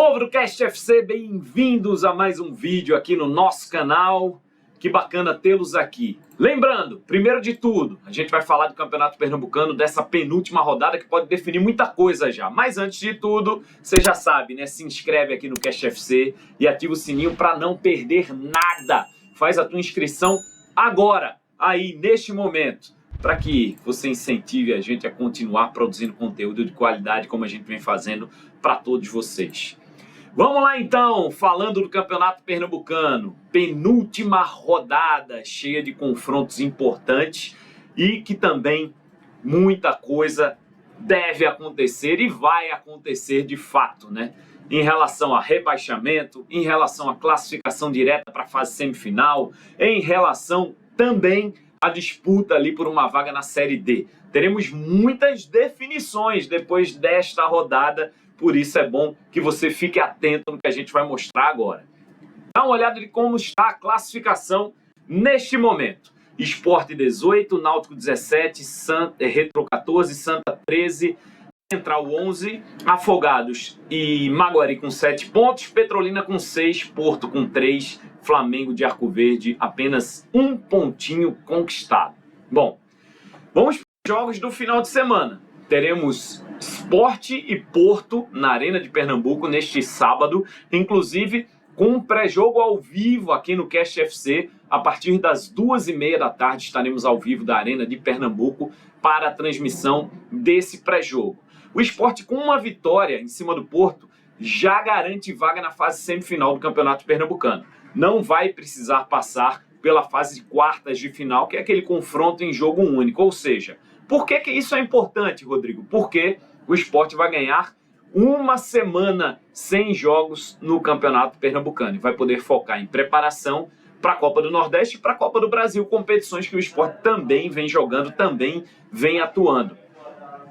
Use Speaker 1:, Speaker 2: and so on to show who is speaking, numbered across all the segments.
Speaker 1: Povo do Cast FC, bem-vindos a mais um vídeo aqui no nosso canal. Que bacana tê-los aqui. Lembrando, primeiro de tudo, a gente vai falar do Campeonato Pernambucano, dessa penúltima rodada que pode definir muita coisa já. Mas antes de tudo, você já sabe, né? Se inscreve aqui no Cast FC e ativa o sininho para não perder nada. Faz a tua inscrição agora, aí, neste momento, para que você incentive a gente a continuar produzindo conteúdo de qualidade como a gente vem fazendo para todos vocês. Vamos lá então, falando do Campeonato Pernambucano, penúltima rodada cheia de confrontos importantes e que também muita coisa deve acontecer e vai acontecer de fato, né? Em relação a rebaixamento, em relação à classificação direta para a fase semifinal, em relação também à disputa ali por uma vaga na Série D. Teremos muitas definições depois desta rodada. Por isso é bom que você fique atento no que a gente vai mostrar agora. Dá uma olhada de como está a classificação neste momento. Sport 18, Náutico 17, Retro 14, Santa 13, Central 11, Afogados e Maguari com 7 pontos, Petrolina com 6, Porto com 3, Flamengo de Arco Verde apenas 1 pontinho conquistado. Bom, vamos para os jogos do final de semana. Teremos Sport e Porto na Arena de Pernambuco neste sábado, inclusive com um pré-jogo ao vivo aqui no Cast FC. A partir das 2h30 da tarde estaremos ao vivo da Arena de Pernambuco para a transmissão desse pré-jogo. O Sport, com uma vitória em cima do Porto, já garante vaga na fase semifinal do Campeonato Pernambucano. Não vai precisar passar pela fase de quartas de final, que é aquele confronto em jogo único, ou seja... Por que isso é importante, Rodrigo? Porque o Sport vai ganhar uma semana sem jogos no Campeonato Pernambucano. E vai poder focar em preparação para a Copa do Nordeste e para a Copa do Brasil, competições que o Sport também vem jogando, também vem atuando.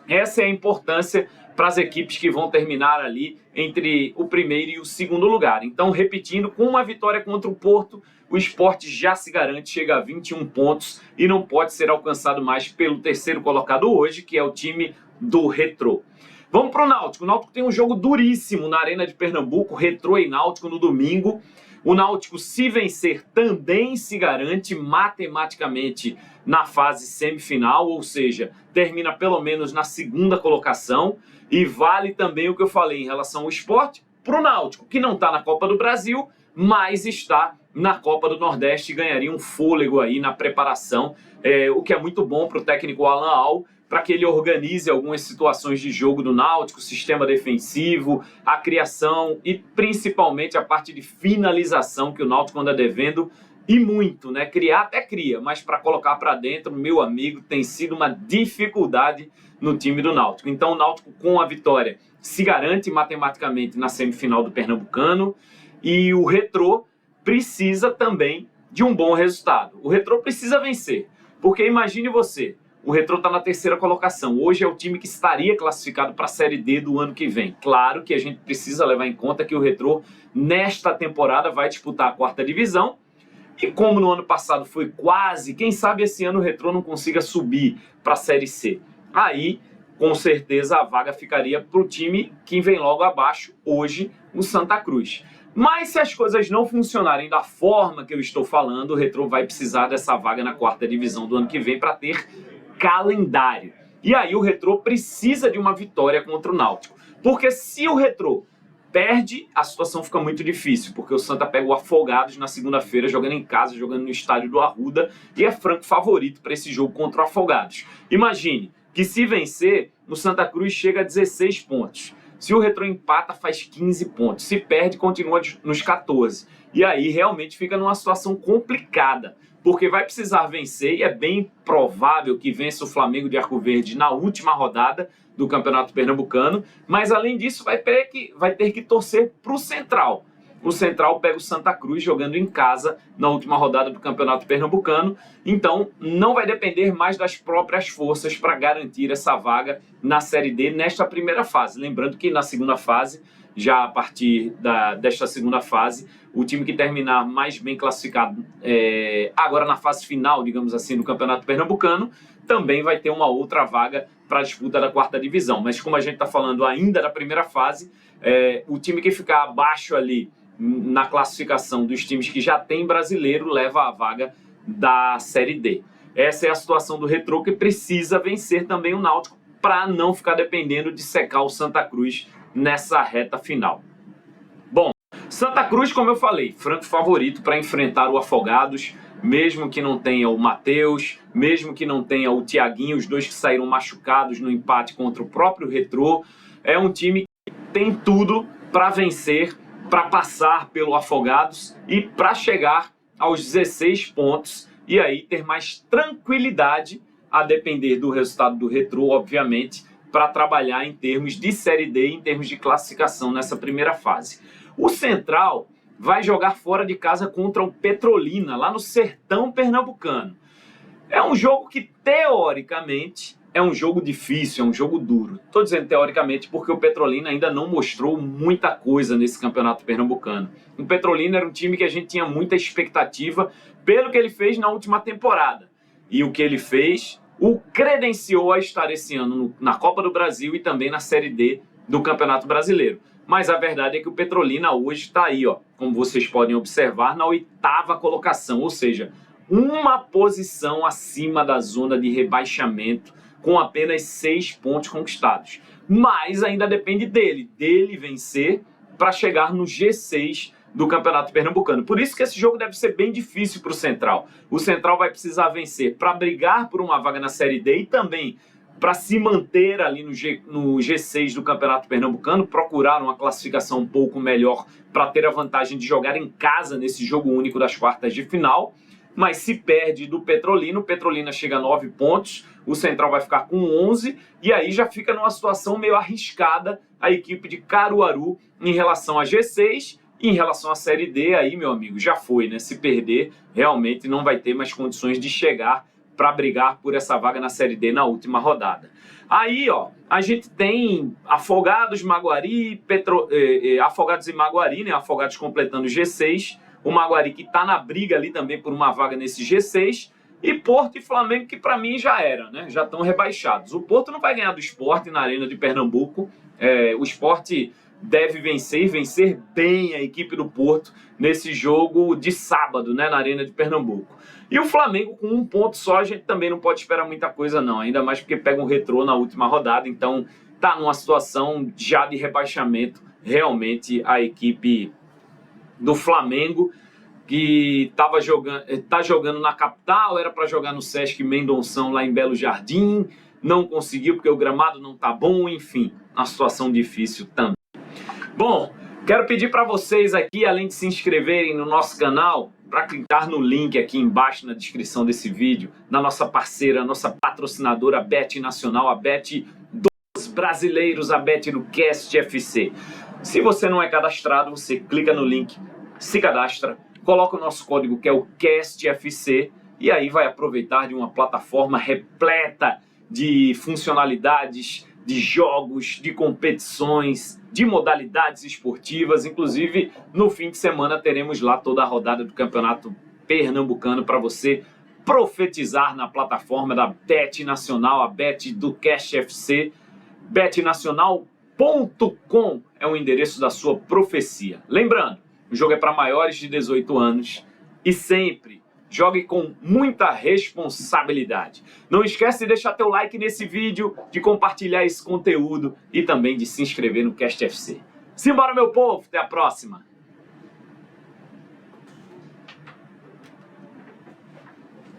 Speaker 1: Essa é a importância para as equipes que vão terminar ali entre o primeiro e o segundo lugar. Então, repetindo, com uma vitória contra o Porto, o Sport já se garante, chega a 21 pontos e não pode ser alcançado mais pelo terceiro colocado hoje, que é o time do Retrô. Vamos para o Náutico. O Náutico tem um jogo duríssimo na Arena de Pernambuco, Retrô e Náutico no domingo. O Náutico, se vencer, também se garante matematicamente na fase semifinal, ou seja, termina pelo menos na segunda colocação. E vale também o que eu falei em relação ao Sport para o Náutico, que não está na Copa do Brasil, mas está na Copa do Nordeste e ganharia um fôlego aí na preparação, o que é muito bom para o técnico Alan Al, para que ele organize algumas situações de jogo do Náutico, sistema defensivo, a criação e principalmente a parte de finalização que o Náutico anda devendo e muito, né? Criar até cria, mas para colocar para dentro, meu amigo, tem sido uma dificuldade no time do Náutico. Então o Náutico, com a vitória, se garante matematicamente na semifinal do Pernambucano e o Retrô precisa também de um bom resultado. O Retrô precisa vencer, porque imagine você, o Retrô está na terceira colocação. Hoje é o time que estaria classificado para a Série D do ano que vem. Claro que a gente precisa levar em conta que o Retrô, nesta temporada, vai disputar a quarta divisão. E como no ano passado foi quase, quem sabe esse ano o Retrô não consiga subir para a Série C. Aí, com certeza, a vaga ficaria para o time que vem logo abaixo, hoje, o Santa Cruz. Mas se as coisas não funcionarem da forma que eu estou falando, o Retrô vai precisar dessa vaga na quarta divisão do ano que vem para ter calendário. E aí o Retrô precisa de uma vitória contra o Náutico. Porque se o Retrô perde, a situação fica muito difícil, porque o Santa pega o Afogados na segunda-feira, jogando em casa, jogando no estádio do Arruda, e é franco favorito para esse jogo contra o Afogados. Imagine que se vencer, o Santa Cruz chega a 16 pontos. Se o Retrô empata, faz 15 pontos. Se perde, continua nos 14. E aí realmente fica numa situação complicada, porque vai precisar vencer e é bem provável que vença o Flamengo de Arco Verde na última rodada do Campeonato Pernambucano, mas além disso vai ter que torcer para o Central. O Central pega o Santa Cruz jogando em casa na última rodada do Campeonato Pernambucano, então não vai depender mais das próprias forças para garantir essa vaga na Série D nesta primeira fase. Lembrando que na segunda fase, já a partir desta segunda fase, o time que terminar mais bem classificado agora na fase final, digamos assim, do Campeonato Pernambucano, também vai ter uma outra vaga para a disputa da quarta divisão. Mas como a gente está falando ainda da primeira fase, o time que ficar abaixo ali na classificação dos times que já tem brasileiro leva a vaga da Série D. Essa é a situação do Retrô, que precisa vencer também o Náutico para não ficar dependendo de secar o Santa Cruz nessa reta final. Bom, Santa Cruz, como eu falei, franco favorito para enfrentar o Afogados, mesmo que não tenha o Matheus, mesmo que não tenha o Thiaguinho, os dois que saíram machucados no empate contra o próprio Retrô. É um time que tem tudo para vencer, para passar pelo Afogados e para chegar aos 16 pontos e aí ter mais tranquilidade, a depender do resultado do Retrô, obviamente, para trabalhar em termos de Série D, em termos de classificação nessa primeira fase. O Central vai jogar fora de casa contra o Petrolina, lá no sertão pernambucano. É um jogo que, teoricamente, é um jogo difícil, é um jogo duro. Estou dizendo teoricamente porque o Petrolina ainda não mostrou muita coisa nesse campeonato pernambucano. O Petrolina era um time que a gente tinha muita expectativa pelo que ele fez na última temporada. E o que ele fez o credenciou a estar esse ano na Copa do Brasil e também na Série D do Campeonato Brasileiro. Mas a verdade é que o Petrolina hoje está aí, ó, como vocês podem observar, na 8ª colocação, ou seja, uma posição acima da zona de rebaixamento, com apenas 6 pontos conquistados. Mas ainda depende dele vencer para chegar no G6 do Campeonato Pernambucano. Por isso que esse jogo deve ser bem difícil para o Central. O Central vai precisar vencer para brigar por uma vaga na Série D e também para se manter ali no G6 do Campeonato Pernambucano, procurar uma classificação um pouco melhor para ter a vantagem de jogar em casa nesse jogo único das quartas de final. Mas se perde do Petrolina, o Petrolina chega a 9 pontos, o Central vai ficar com 11, e aí já fica numa situação meio arriscada a equipe de Caruaru em relação a G6, e em relação à Série D, aí, meu amigo, já foi, né? Se perder, realmente não vai ter mais condições de chegar para brigar por essa vaga na Série D na última rodada. Aí, ó, a gente tem Afogados, Maguari, Afogados e Maguari, né? Afogados completando o G6, o Maguari que está na briga ali também por uma vaga nesse G6, e Porto e Flamengo que para mim já era, né? Já estão rebaixados. O Porto não vai ganhar do Sport na Arena de Pernambuco, o Sport deve vencer bem a equipe do Porto nesse jogo de sábado, né, na Arena de Pernambuco. E o Flamengo com 1 ponto só, a gente também não pode esperar muita coisa não, ainda mais porque pega um Retrô na última rodada, então tá numa situação já de rebaixamento realmente a equipe do Flamengo, que tá jogando na capital, era para jogar no Sesc Mendonção lá em Belo Jardim, não conseguiu porque o gramado não tá bom, enfim, uma situação difícil também. Bom, quero pedir para vocês aqui, além de se inscreverem no nosso canal, para clicar no link aqui embaixo na descrição desse vídeo, da nossa parceira, nossa patrocinadora, a Bet Nacional, a Bet dos brasileiros, a Bet do Cast FC. Se você não é cadastrado, você clica no link, se cadastra, coloca o nosso código que é o CASTFC e aí vai aproveitar de uma plataforma repleta de funcionalidades, de jogos, de competições, de modalidades esportivas. Inclusive, no fim de semana teremos lá toda a rodada do Campeonato Pernambucano para você profetizar na plataforma da Bet Nacional, a Bet do Cast FC. betnacional.com é o endereço da sua profecia. Lembrando, o jogo é para maiores de 18 anos e sempre jogue com muita responsabilidade. Não esquece de deixar teu like nesse vídeo, de compartilhar esse conteúdo e também de se inscrever no Cast FC. Simbora, meu povo! Até a próxima!